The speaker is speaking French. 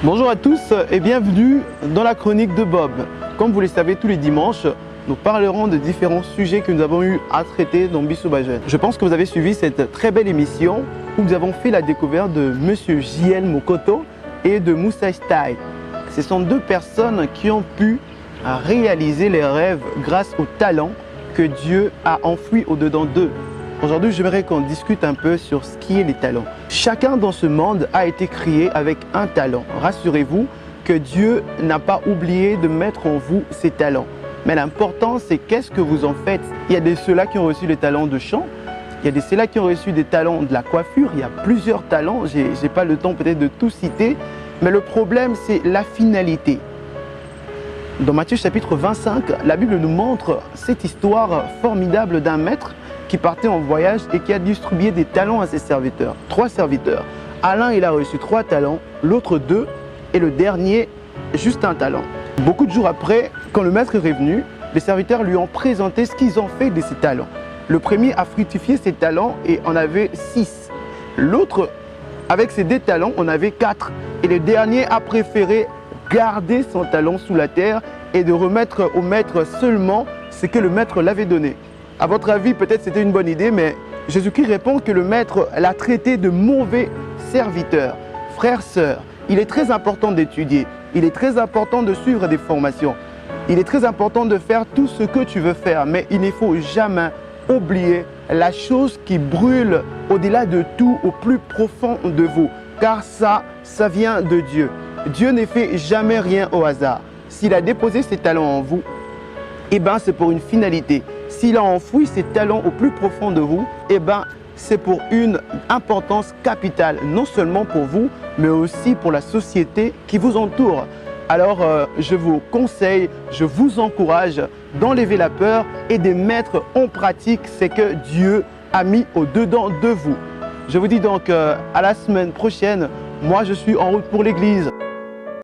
Bonjour à tous et bienvenue dans la chronique de Bob. Comme vous le savez, tous les dimanches, nous parlerons de différents sujets que nous avons eu à traiter dans Bissoba Jeune. Je pense que vous avez suivi cette très belle émission où nous avons fait la découverte de Monsieur JL Mokoto et de Moussa Style. Ce sont deux personnes qui ont pu réaliser les rêves grâce au talent que Dieu a enfoui au-dedans d'eux. Aujourd'hui, j'aimerais qu'on discute un peu sur ce qui est les talents. Chacun dans ce monde a été créé avec un talent. Rassurez-vous que Dieu n'a pas oublié de mettre en vous ses talents. Mais l'important, c'est qu'est-ce que vous en faites. Il y a de ceux-là qui ont reçu les talents de chant. Il y a de ceux-là qui ont reçu des talents de la coiffure. Il y a plusieurs talents. Je n'ai pas le temps peut-être de tout citer. Mais le problème, c'est la finalité. Dans Matthieu chapitre 25, la Bible nous montre cette histoire formidable d'un maître qui partait en voyage et qui a distribué des talents à ses serviteurs. 3 serviteurs. À l'un, il a reçu 3 talents, l'autre 2 et le dernier, juste 1 talent. Beaucoup de jours après, quand le maître est revenu, les serviteurs lui ont présenté ce qu'ils ont fait de ces talents. Le premier a fructifié ses talents et en avait 6. L'autre, avec ses 2 talents, en avait 4. Et le dernier a préféré garder son talent sous la terre et de remettre au maître seulement ce que le maître l'avait donné. À votre avis, peut-être c'était une bonne idée, mais Jésus-Christ répond que le maître l'a traité de mauvais serviteur. Frères, sœurs, il est très important d'étudier, il est très important de suivre des formations, il est très important de faire tout ce que tu veux faire, mais il ne faut jamais oublier la chose qui brûle au-delà de tout, au plus profond de vous, car ça vient de Dieu. Dieu ne fait jamais rien au hasard. S'il a déposé ses talents en vous, eh ben, c'est pour une finalité. S'il a enfoui ses talents au plus profond de vous, eh ben, c'est pour une importance capitale, non seulement pour vous, mais aussi pour la société qui vous entoure. Alors, je vous conseille, je vous encourage d'enlever la peur et de mettre en pratique ce que Dieu a mis au-dedans de vous. Je vous dis donc à la semaine prochaine. Moi, je suis en route pour l'église.